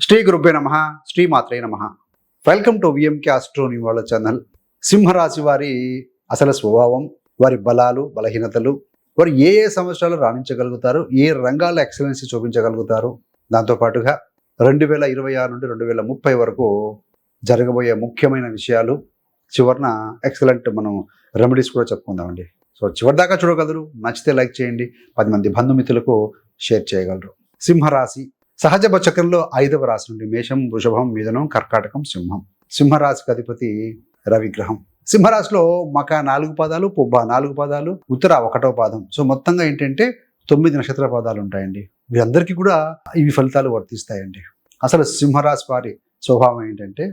శ్రీ గురుభ్యో నమః, శ్రీ మాత్రే నమః. Welcome to VMK astro news channel. సింహరాశి వారి అసలు స్వభావం, వారి బలాలు, బలహీనతలు, వారు ఏ ఏ సంవత్సరాలు రాణించగలుగుతారు, ఏ రంగాల్లో ఎక్సలెన్సీ చూపించగలుగుతారు, దాంతోపాటుగా 2026 నుండి 2030 వరకు జరగబోయే ముఖ్యమైన విషయాలు, చివరిన ఎక్సలెంట్ మనం రెమెడీస్ కూడా చెప్పుకుందామండి. సో చివరి దాకా చూడగలరు. నచ్చితే లైక్ చేయండి, 10 మంది బంధుమిత్రులకు షేర్ చేయగలరు. సింహరాశి సహజ చక్రంలో 5వ రాశి నుండి మేషం, వృషభం, మిథునం, కర్కాటకం, సింహం. సింహరాశికి అధిపతి రవిగ్రహం. సింహరాశిలో మక 4 పాదాలు, పుబ్బ 4 పాదాలు, ఉత్తర 1వ పాదం. సో మొత్తంగా ఏంటంటే 9 నక్షత్ర పాదాలు ఉంటాయండి. వీరందరికీ కూడా ఇవి ఫలితాలు వర్తిస్తాయండి. అసలు సింహరాశి వారి స్వభావం ఏంటంటే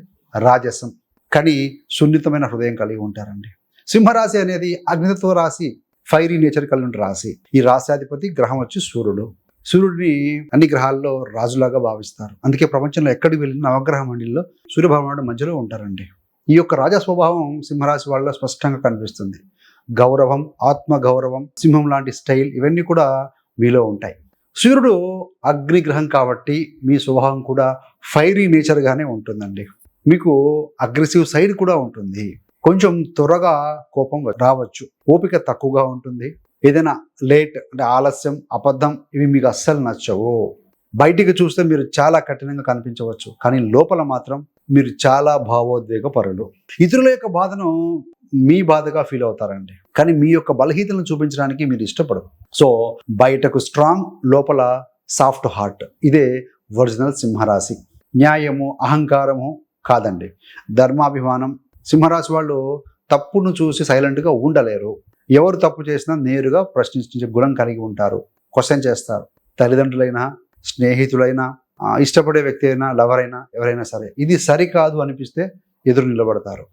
రాజసం, కానీ సున్నితమైన హృదయం కలిగి ఉంటారండి. సింహరాశి అనేది అగ్నితత్వ రాశి, ఫైరీ నేచర్ కలిగిన రాశి. ఈ రాశాధిపతి గ్రహం వచ్చి సూర్యుడు. సూర్యుడిని అన్ని గ్రహాల్లో రాజులాగా భావిస్తారు. అందుకే ప్రపంచంలో ఎక్కడికి వెళ్ళిన నవగ్రహ మండలిలో సూర్యభగవానుడు మధ్యలో ఉంటారండి. ఈ యొక్క రాజా స్వభావం సింహరాశి వాళ్ళలో స్పష్టంగా కనిపిస్తుంది. గౌరవం, ఆత్మ గౌరవం, సింహం లాంటి స్టైల్, ఇవన్నీ కూడా మీలో ఉంటాయి. సూర్యుడు అగ్నిగ్రహం కాబట్టి మీ స్వభావం కూడా ఫైరీ నేచర్గానే ఉంటుందండి. మీకు అగ్రెసివ్ సైడ్ కూడా ఉంటుంది. కొంచెం త్వరగా కోపం రావచ్చు, ఓపిక తక్కువగా ఉంటుంది. ఏదైనా లేట్ అంటే ఆలస్యం, అబద్ధం, ఇవి మీకు అస్సలు నచ్చవు. బయటికి చూస్తే మీరు చాలా కఠినంగా కనిపించవచ్చు, కానీ లోపల మాత్రం మీరు చాలా భావోద్వేగ పరులు. ఇతరుల యొక్క బాధను మీ బాధగా ఫీల్ అవుతారండి, కానీ మీ యొక్క బలహీనతలను చూపించడానికి మీరు ఇష్టపడరు. సో బయటకు స్ట్రాంగ్, లోపల సాఫ్ట్ హార్ట్. ఇదే ఒరిజినల్ సింహరాశి. న్యాయము, అహంకారము కాదండి, ధర్మాభిమానం. సింహరాశి వాళ్ళు తప్పును చూసి సైలెంట్గా ఉండలేరు. ఎవరు తప్పు చేసినా నేరుగా ప్రశ్నించే గుణం కలిగి ఉంటారు. క్వశ్చన్ చేస్తారు. తల్లిదండ్రులైనా, స్నేహితులైనా, ఇష్టపడే వ్యక్తి అయినా, లవర్ అయినా, ఎవరైనా సరే ఇది సరికాదు అనిపిస్తే ఎదురు నిలబడతారు.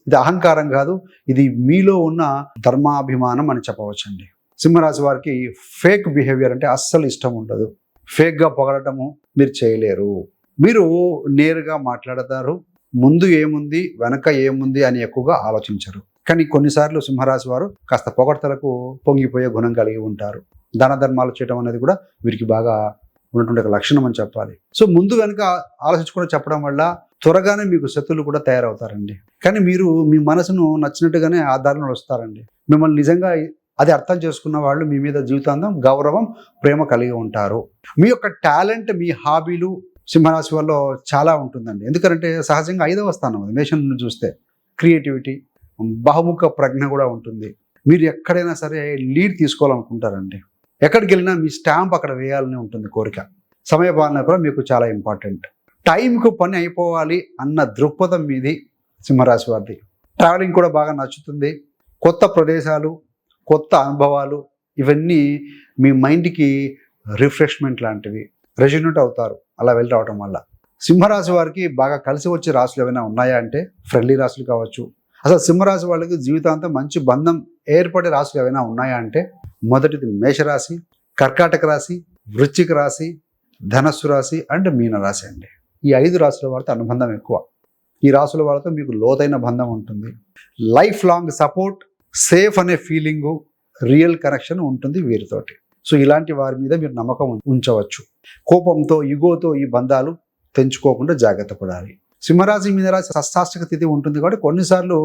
ఇది అహంకారం కాదు, ఇది మీలో ఉన్న ధర్మాభిమానం అని చెప్పవచ్చండి. సింహరాశి వారికి ఫేక్ బిహేవియర్ అంటే అస్సలు ఇష్టం ఉండదు. ఫేక్గా పొగడటము మీరు చేయలేరు. మీరు నేరుగా మాట్లాడతారు. ముందు ఏముంది, వెనక ఏముంది అని ఎక్కువగా ఆలోచించరు. కానీ కొన్నిసార్లు సింహరాశి వారు కాస్త పొగడ్తలకు పొంగిపోయే గుణం కలిగి ఉంటారు. దాన ధర్మాలు చేయడం అనేది కూడా వీరికి బాగా ఉన్నటువంటి ఒక లక్షణం అని చెప్పాలి. సో ముందు వెనుక ఆలోచించుకుని చెప్పడం వల్ల త్వరగానే మీకు శత్రువులు కూడా తయారవుతారండి. కానీ మీరు మీ మనసును నచ్చినట్టుగానే ఆ దారిలో వస్తారండి. మిమ్మల్ని నిజంగా అది అర్థం చేసుకున్న వాళ్ళు మీ మీద జీవితాంతం గౌరవం, ప్రేమ కలిగి ఉంటారు. మీ యొక్క టాలెంట్, మీ హాబీలు సింహరాశి వాళ్ళలో చాలా ఉంటుందండి. ఎందుకంటే సహజంగా 5వ స్థానం అది. మేషం నుండి చూస్తే క్రియేటివిటీ, బహుముఖ ప్రజ్ఞ కూడా ఉంటుంది. మీరు ఎక్కడైనా సరే లీడ్ తీసుకోవాలనుకుంటారండి. ఎక్కడికి వెళ్ళినా మీ స్టాంప్ అక్కడ వేయాలని ఉంటుంది కోరిక. సమయపాలన కూడా మీకు చాలా ఇంపార్టెంట్. టైంకు పని అయిపోవాలి అన్న దృక్పథం మీది సింహరాశి వారిది. ట్రావెలింగ్ కూడా బాగా నచ్చుతుంది. కొత్త ప్రదేశాలు, కొత్త అనుభవాలు, ఇవన్నీ మీ మైండ్కి రిఫ్రెష్మెంట్ లాంటివి. రెజ్యూనేట్ అవుతారు అలా వెళ్ళి రావటం వల్ల. సింహరాశి వారికి బాగా కలిసి వచ్చే రాశులు ఏమైనా ఉన్నాయా అంటే ఫ్రెండ్లీ రాశులు కావచ్చు. అసలు సింహరాశి వాళ్ళకి జీవితాంతం మంచి బంధం ఏర్పడే రాశులు ఏమైనా ఉన్నాయా అంటే మొదటిది మేషరాశి, కర్కాటక రాశి, వృశ్చిక రాశి, ధనస్సు రాశి అండ్ మీన రాశి అండి. ఈ 5 రాశుల వారితో అనుబంధం ఎక్కువ. ఈ రాశుల వాళ్ళతో మీకు లోతైన బంధం ఉంటుంది. లైఫ్ లాంగ్ సపోర్ట్, సేఫ్ అనే ఫీలింగు, రియల్ కనెక్షన్ ఉంటుంది వీరితోటి. సో ఇలాంటి వారి మీద మీరు నమ్మకం ఉంచవచ్చు. కోపంతో, ఇగోతో ఈ బంధాలు తెంచుకోకుండా జాగ్రత్త పడాలి. సింహరాశి, మీనరాశి షష్టాష్టక స్థితి ఉంటుంది కాబట్టి కొన్నిసార్లు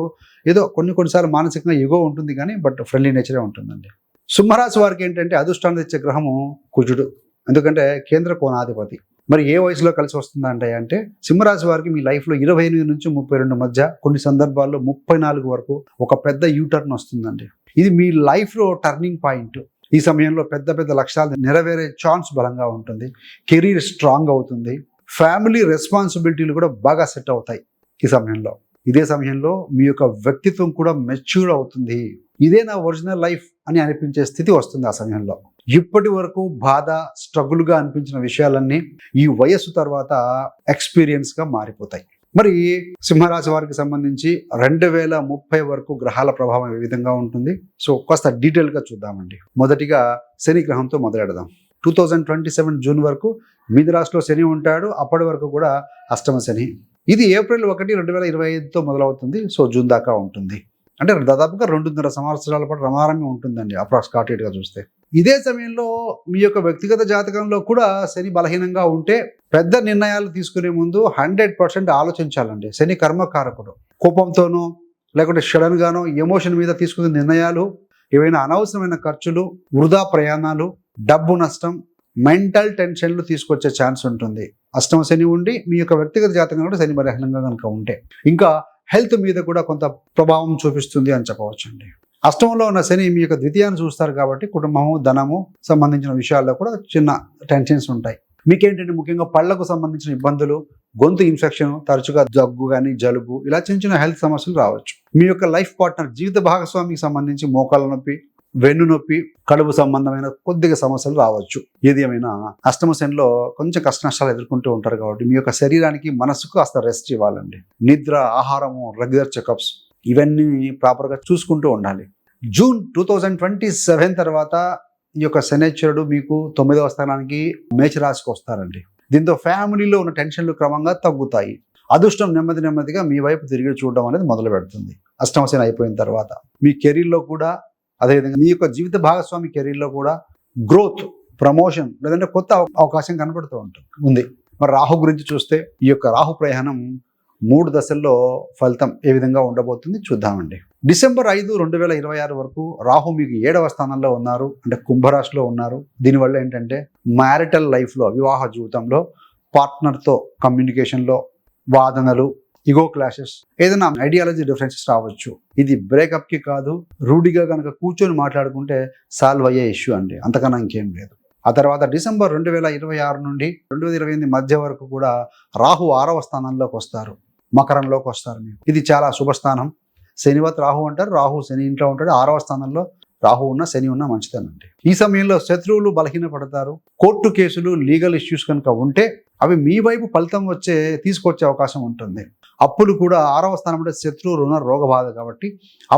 ఏదో కొన్నిసార్లు మానసికంగా ఇగో ఉంటుంది, కానీ బట్ ఫ్రెండ్లీ నేచరే ఉంటుందండి. సింహరాశి వారికి ఏంటంటే అదృష్టాన్ని తెచ్చే గ్రహము కుజుడు. ఎందుకంటే కేంద్ర కోణాధిపతి. మరి ఏ వయసులో కలిసి వస్తుందంటే అంటే సింహరాశి వారికి మీ లైఫ్లో 28 నుంచి 32 మధ్య, కొన్ని సందర్భాల్లో 34 వరకు ఒక పెద్ద యూటర్న్ వస్తుందండి. ఇది మీ లైఫ్లో టర్నింగ్ పాయింట్. ఈ సమయంలో పెద్ద పెద్ద లక్ష్యాలు నెరవేరే ఛాన్స్ బలంగా ఉంటుంది. కెరీర్ స్ట్రాంగ్ అవుతుంది. ఫ్యామిలీ రెస్పాన్సిబిలిటీలు కూడా బాగా సెట్ అవుతాయి ఈ సమయంలో. ఇదే సమయంలో మీ యొక్క వ్యక్తిత్వం కూడా మెచ్యూర్ అవుతుంది. ఇదే నా ఒరిజినల్ లైఫ్ అని అనిపించే స్థితి వస్తుంది ఆ సమయంలో. ఇప్పటి వరకు బాధ, స్ట్రగుల్గా అనిపించిన విషయాలన్నీ ఈ వయస్సు తర్వాత ఎక్స్పీరియన్స్గా మారిపోతాయి. మరి సింహరాశి వారికి సంబంధించి 2030 వరకు గ్రహాల ప్రభావం ఏ విధంగా ఉంటుంది, సో కాస్త డీటెయిల్గా చూద్దామండి. మొదటిగా శని గ్రహంతో మొదలెడదాం. 2027 జూన్ వరకు మీన రాశిలో శని ఉంటాడు. అప్పటి వరకు కూడా అష్టమ శని. ఇది ఏప్రిల్ 1, 2025తో మొదలవుతుంది. సో జూన్ దాకా ఉంటుంది. అంటే దాదాపుగా 2.5 సంవత్సరాల పాటు రమారంగా ఉంటుందండి అప్రాక్సిమేట్గా చూస్తే. ఇదే సమయంలో మీ యొక్క వ్యక్తిగత జాతకంలో కూడా శని బలహీనంగా ఉంటే పెద్ద నిర్ణయాలు తీసుకునే ముందు 100% ఆలోచించాలండి. శని కర్మకారకుడు. కోపంతోనో లేకుంటే సడన్ గానో ఎమోషన్ మీద తీసుకునే నిర్ణయాలు, ఏవైనా అనవసరమైన ఖర్చులు, వృధా ప్రయాణాలు, డబ్బు నష్టం, మెంటల్ టెన్షన్లు తీసుకొచ్చే ఛాన్స్ ఉంటుంది. అష్టమ శని ఉండి మీ యొక్క వ్యక్తిగత జాతకంలో కూడా శని బలహీనంగా కనుక ఉంటే, ఇంకా హెల్త్ మీద కూడా కొంత ప్రభావం చూపిస్తుంది అని చెప్పవచ్చండి. అష్టమంలో ఉన్న శని మీ యొక్క ద్వితీయాన్ని చూస్తారు కాబట్టి కుటుంబము, ధనము సంబంధించిన విషయాల్లో కూడా చిన్న టెన్షన్స్ ఉంటాయి. మీకేంటంటే ముఖ్యంగా పళ్లకు సంబంధించిన ఇబ్బందులు, గొంతు ఇన్ఫెక్షన్, తరచుగా దగ్గు కానీ జలుబు, ఇలా చిన్న చిన్న హెల్త్ సమస్యలు రావచ్చు. మీ యొక్క లైఫ్ పార్ట్నర్, జీవిత భాగస్వామికి సంబంధించి మోకాళ్ళ నొప్పి, వెన్ను నొప్పి, కడుపు సంబంధమైన కొద్దిగా సమస్యలు రావచ్చు. ఏది ఏమైనా అష్టమ శనిలో కొంచెం కష్ట నష్టాలు ఎదుర్కొంటూ ఉంటారు కాబట్టి మీ యొక్క శరీరానికి, మనసుకు కాస్త రెస్ట్ ఇవ్వాలండి. నిద్ర, ఆహారము, రెగ్యులర్ చెకప్స్ ఇవన్నీ ప్రాపర్గా చూసుకుంటూ ఉండాలి. జూన్ 2027 తర్వాత ఈ యొక్క శనైశ్వరుడు మీకు 9వ స్థానానికి మేషరాశికి వస్తారండి. దీంతో ఫ్యామిలీలో ఉన్న టెన్షన్లు క్రమంగా తగ్గుతాయి. అదృష్టం నెమ్మదిగా మీ వైపు తిరిగి చూడడం అనేది మొదలు పెడుతుంది. అష్టమ శని అయిపోయిన తర్వాత మీ కెరీర్లో కూడా, అదేవిధంగా మీ యొక్క జీవిత భాగస్వామి కెరీర్లో కూడా గ్రోత్, ప్రమోషన్ లేదంటే కొత్త అవకాశం కనపడుతూ ఉంది. మరి రాహు గురించి చూస్తే ఈ యొక్క రాహు ప్రయాణం 3 దశల్లో ఫలితం ఏ విధంగా ఉండబోతుంది చూద్దామండి. డిసెంబర్ 5, 2026 వరకు రాహు మీకు 7వ స్థానంలో ఉన్నారు, అంటే కుంభరాశిలో ఉన్నారు. దీనివల్ల ఏంటంటే మ్యారిటల్ లైఫ్లో, వివాహ జీవితంలో, పార్ట్నర్తో కమ్యూనికేషన్లో వాదనలు, ఇగో క్లాషెస్, ఏదైనా ఐడియాలజీ డిఫరెన్సెస్ రావచ్చు. ఇది బ్రేకప్కి కాదు, రూఢిగా కనుక కూర్చొని మాట్లాడుకుంటే సాల్వ్ అయ్యే ఇష్యూ అండి, అంతకన్నా ఇంకేం లేదు. ఆ తర్వాత డిసెంబర్ 2026 నుండి 2028 మధ్య వరకు కూడా రాహు 6వ స్థానంలోకి వస్తారు, మకరంలోకి వస్తారు. మీకు ఇది చాలా శుభస్థానం. శనివత్ రాహు అంటారు. రాహు శని ఇంట్లో ఉంటాడు. 6వ స్థానంలో రాహు ఉన్న, శని ఉన్న మంచిదేనండి. ఈ సమయంలో శత్రువులు బలహీనపడతారు. కోర్టు కేసులు, లీగల్ ఇష్యూస్ కనుక ఉంటే అవి మీ వైపు ఫలితం తీసుకొచ్చే అవకాశం ఉంటుంది. అప్పులు కూడా 6వ స్థానం అంటే శత్రు, రుణ, రోగ బాధ కాబట్టి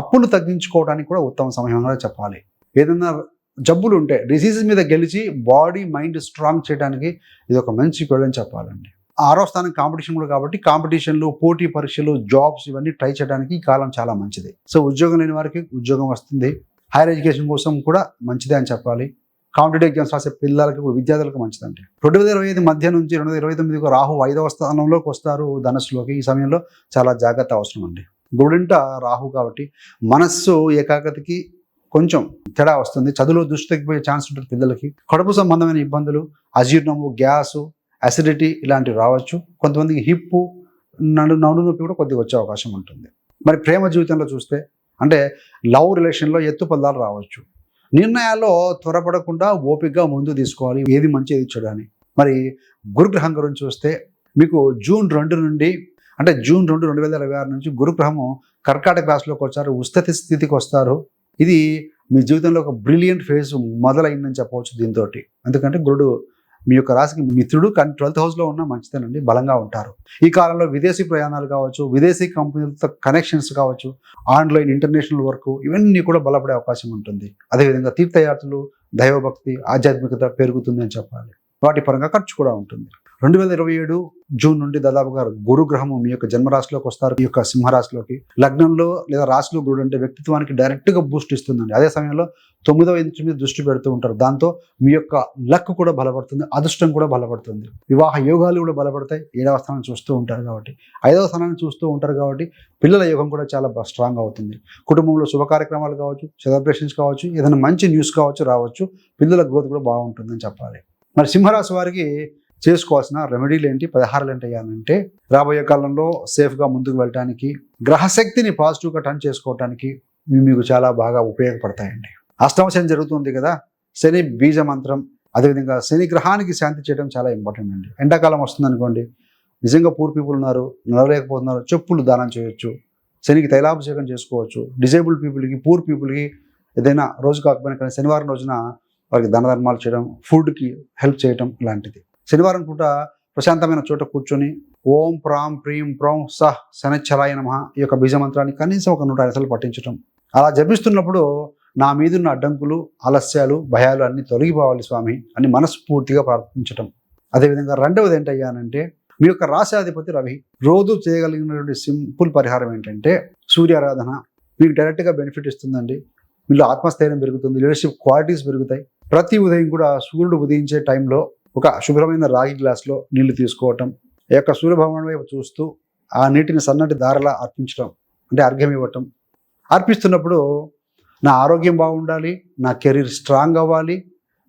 అప్పులు తగ్గించుకోవడానికి కూడా ఉత్తమ సమయంగా చెప్పాలి. ఏదైనా జబ్బులు ఉంటే డిసీజెస్ మీద గెలిచి బాడీ, మైండ్ స్ట్రాంగ్ చేయడానికి ఇది ఒక మంచి పీరియడ్ అని చెప్పాలండి. 6వ స్థానం కాంపిటీషన్ కూడా కాబట్టి కాంపిటీషన్లు, పోటీ పరీక్షలు, జాబ్స్ ఇవన్నీ ట్రై చేయడానికి ఈ కాలం చాలా మంచిది. సో ఉద్యోగం లేని వారికి ఉద్యోగం వస్తుంది. హైయర్ ఎడ్యుకేషన్ కోసం కూడా మంచిదే అని చెప్పాలి. కాంపిటేటివ్ ఎగ్జామ్స్ రాసే పిల్లలకి, విద్యార్థులకు మంచిదండి. 2025 మధ్య నుంచి 2029 రాహు 5వ స్థానంలోకి వస్తారు, ధనస్సులోకి. ఈ సమయంలో చాలా జాగ్రత్త అవసరం అండి. గుడింట రాహు కాబట్టి మనస్సు ఏకాగ్రతకి కొంచెం తేడా వస్తుంది. చదువులో దృష్టి తగ్గిపోయే ఛాన్స్ ఉంటుంది పిల్లలకి. కడుపు సంబంధమైన ఇబ్బందులు, అజీర్ణము, గ్యాసు, అసిడిటీ ఇలాంటివి రావచ్చు. కొంతమందికి హిప్పు, నడు నొప్పి కూడా కొద్దిగా వచ్చే అవకాశం ఉంటుంది. మరి ప్రేమ జీవితంలో చూస్తే అంటే లవ్ రిలేషన్లో ఎత్తుపల్లాలు రావచ్చు. నిర్ణయాల్లో త్వరపడకుండా ఓపికగా ముందు తీసుకోవాలి, ఏది మంచి ఏది చెడు అని. మరి గురుగ్రహం గురించి చూస్తే మీకు జూన్ 2 నుండి, అంటే జూన్ 2, 2026 నుంచి గురుగ్రహము కర్కాటక రాశిలోకి వచ్చారు, ఉస్థితి స్థితికి వస్తారు. ఇది మీ జీవితంలో ఒక బ్రిలియంట్ ఫేజ్ మొదలైందని చెప్పవచ్చు దీంతో. ఎందుకంటే గురుడు మీ యొక్క రాశికి మిత్రుడు, కానీ 12th హౌస్లో ఉన్న మంచిదేనండి, బలంగా ఉంటారు. ఈ కాలంలో విదేశీ ప్రయాణాలు కావచ్చు, విదేశీ కంపెనీలతో కనెక్షన్స్ కావచ్చు, ఆన్లైన్ ఇంటర్నేషనల్ వర్క్ ఇవన్నీ కూడా బలపడే అవకాశం ఉంటుంది. అదేవిధంగా తీర్థయాత్రలు, దైవభక్తి, ఆధ్యాత్మికత పెరుగుతుంది అని చెప్పాలి. వాటి పరంగా ఖర్చు కూడా ఉంటుంది. 2027 జూన్ నుండి దాదాపుగా గురుగ్రహము మీ యొక్క జన్మరాశిలోకి వస్తారు, ఈ యొక్క సింహరాశిలోకి. లగ్నంలో లేదా రాశిలో గురుడు అంటే వ్యక్తిత్వానికి డైరెక్ట్గా బూస్ట్ ఇస్తుందండి. అదే సమయంలో 9వ ఇంటి మీద దృష్టి పెడుతూ ఉంటారు. దాంతో మీ యొక్క లక్ కూడా బలపడుతుంది, అదృష్టం కూడా బలపడుతుంది, వివాహ యోగాలు కూడా బలపడతాయి. 7వ స్థానాన్ని చూస్తూ ఉంటారు కాబట్టి, 5వ స్థానాన్ని చూస్తూ ఉంటారు కాబట్టి పిల్లల యోగం కూడా చాలా స్ట్రాంగ్ అవుతుంది. కుటుంబంలో శుభ కార్యక్రమాలు కావచ్చు, సెలబ్రేషన్స్ కావచ్చు, ఏదైనా మంచి న్యూస్ కావచ్చు రావచ్చు. పిల్లల గ్రోత్ కూడా బాగుంటుందని చెప్పాలి. మరి సింహరాశి వారికి చేసుకోవాల్సిన రెమెడీలు ఏంటి, పరిహారాలు ఏంటి అంటే, రాబోయే కాలంలో సేఫ్గా ముందుకు వెళ్ళడానికి, గ్రహశక్తిని పాజిటివ్గా టర్న్ చేసుకోవడానికి మీకు చాలా బాగా ఉపయోగపడతాయండి. అష్టమ శని జరుగుతుంది కదా, శని బీజ మంత్రం, అదేవిధంగా శని గ్రహానికి శాంతి చేయడం చాలా ఇంపార్టెంట్ అండి. ఎండాకాలం వస్తుంది అనుకోండి, నిజంగా పూర్ పీపుల్ ఉన్నారు, నడవలేకపోతున్నారు, చెప్పులు దానం చేయొచ్చు, శనికి తైలాభిషేకం చేసుకోవచ్చు. డిజేబుల్ పీపుల్కి, పూర్ పీపుల్కి ఏదైనా రోజు కాకపోయినా కానీ శనివారం రోజున వారికి దాన ధర్మాలు చేయడం, ఫుడ్కి హెల్ప్ చేయడం లాంటిది. శనివారం పూట ప్రశాంతమైన చోట కూర్చొని ఓం ప్రాం ప్రీం ప్రౌం సహ్ శనిశ్చరాయ నమః ఈ యొక్క బీజమంత్రాన్ని కనీసం ఒక 105 సార్లు పఠించడం. అలా జపిస్తున్నప్పుడు నా మీదున్న అడ్డంకులు, ఆలస్యాలు, భయాలు అన్నీ తొలగిపోవాలి స్వామి అని మనస్ఫూర్తిగా ప్రార్థించటం. అదేవిధంగా రెండవది ఏంటయ్యానంటే, మీ యొక్క రాశాధిపతి రవి రోజు చేయగలిగినటువంటి సింపుల్ పరిహారం ఏంటంటే సూర్యారాధన. మీకు డైరెక్ట్గా బెనిఫిట్ ఇస్తుందండి. మీలో ఆత్మస్థైర్యం పెరుగుతుంది, లీడర్షిప్ క్వాలిటీస్ పెరుగుతాయి, ప్రతి ఉదయం కూడా సూర్యుడు ఉదయించే టైంలో ఒక శుభ్రమైన రాగి గ్లాస్లో నీళ్లు తీసుకోవటం, ఈ యొక్క సూర్యభగవాన్ వైపు చూస్తూ ఆ నీటిని సన్నటి దారలా అర్పించడం, అంటే అర్ఘ్యం ఇవ్వటం. అర్పిస్తున్నప్పుడు నా ఆరోగ్యం బాగుండాలి, నా కెరీర్ స్ట్రాంగ్ అవ్వాలి,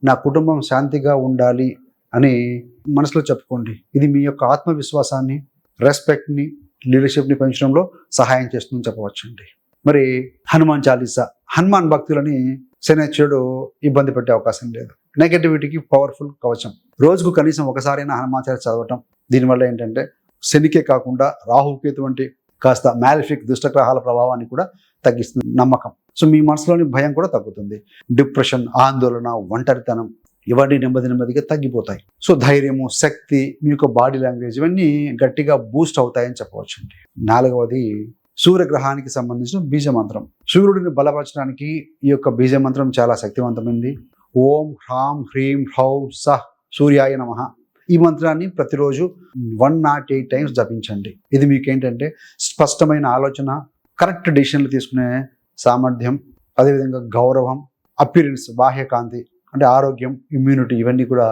నా కుటుంబం శాంతిగా ఉండాలి అని మనసులో చెప్పుకోండి. ఇది మీ యొక్క ఆత్మవిశ్వాసాన్ని, రెస్పెక్ట్ని, లీడర్షిప్ని పెంచడంలో సహాయం చేస్తుందని చెప్పవచ్చండి. మరి హనుమాన్ చాలీసా, హనుమాన్ భక్తులని శనిశ్చరుడు ఇబ్బంది పెట్టే అవకాశం లేదు. నెగటివిటీకి పవర్ఫుల్ కవచం. రోజుకు కనీసం ఒకసారైనా హనుమాన్ చాలీసా చదవటం దీనివల్ల ఏంటంటే శనికే కాకుండా రాహుకేతు వంటి కాస్త మ్యాలిఫిక్ దుష్టగ్రహాల ప్రభావాన్ని కూడా తగ్గిస్తుంది నమ్మకం. సో మీ మనసులోని భయం కూడా తగ్గుతుంది. డిప్రెషన్, ఆందోళన, ఒంటరితనం ఇవన్నీ నెమ్మదిగా తగ్గిపోతాయి. సో ధైర్యము, శక్తి, మీ యొక్క బాడీ లాంగ్వేజ్ ఇవన్నీ గట్టిగా బూస్ట్ అవుతాయని చెప్పవచ్చండి. 4వది సూర్యగ్రహానికి సంబంధించిన బీజమంత్రం. సూర్యుడిని బలపరచడానికి ఈ యొక్క బీజమంత్రం చాలా శక్తివంతమైంది. ఓం హ్రాం హ్రీం హ్రౌం సహ్ సూర్యాయ నమః. ఈ మంత్రాన్ని ప్రతిరోజు 108 టైమ్స్ జపించండి. ఇది మీకు ఏంటంటే స్పష్టమైన ఆలోచన, కరెక్ట్ డెసిషన్లు తీసుకునే సామర్థ్యం, అదేవిధంగా గౌరవం, అపిరెన్స్, బాహ్యకాంతి, అంటే ఆరోగ్యం, ఇమ్యూనిటీ ఇవన్నీ కూడా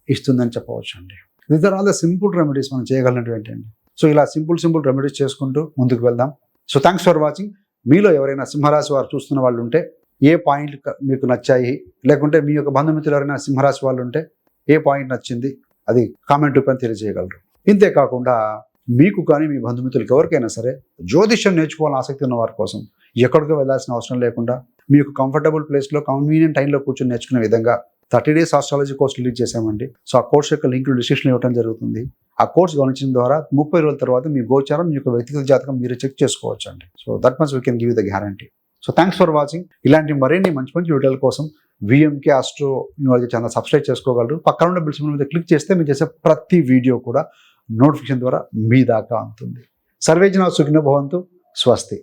ఇస్తుందని చెప్పవచ్చు అండి. These are all the simple remedies మనం చేయగలిగినటువంటి అండి. సో ఇలా సింపుల్ రెమెడీస్ చేసుకుంటూ ముందుకు వెళ్దాం. So thanks for watching. మీలో ఎవరైనా సింహరాశి వారు చూస్తున్న వాళ్ళు ఉంటే ఏ పాయింట్ మీకు నచ్చాయి, లేకుంటే మీ యొక్క బంధుమిత్రులు ఎవరైనా సింహరాశి వాళ్ళు ఉంటే ఏ పాయింట్ నచ్చింది అది కామెంట్ రూపంలో తెలియజేయగలరు. ఇంతేకాకుండా మీకు కానీ మీ బంధుమిత్రులకు ఎవరికైనా సరే జ్యోతిష్యం నేర్చుకోవాలని ఆసక్తి ఉన్న వారి కోసం ఎక్కడికో వెళ్ళాల్సిన అవసరం లేకుండా మీ యొక్క కంఫర్టబుల్ ప్లేస్లో కన్వీనియంట్ టైంలో కూర్చొని నేర్చుకునే విధంగా 30 days ఆస్ట్రాలజీ కోర్స్ రిలీజ్ చేశామండి. సో ఆ కోర్స్ యొక్క లింక్ డిస్క్రిప్షన్ ఇవ్వడం జరుగుతుంది. ఆ కోర్స్ గమనించిన ద్వారా 30 రోజుల తర్వాత మీ గోచారం, మీ యొక్క వ్యక్తిగత జాతకం మీరు చెక్ చేసుకోవచ్చు అండి. So that much we can give the guarantee. So thanks for watching. ఇలాంటి మరిన్ని మంచి వీడియోల కోసం VMK astro numerology channel subscribe చేసుకోగలరు. పక్కన ఉన్న బెల్ సింబల్ మీద క్లిక్ చేస్తే మీరు చేసే ప్రతి వీడియో కూడా నోటిఫికేషన్ ద్వారా మీ దాకా అందుతుంది. సర్వే జనా సుఖినో భవంతు. స్వస్తి.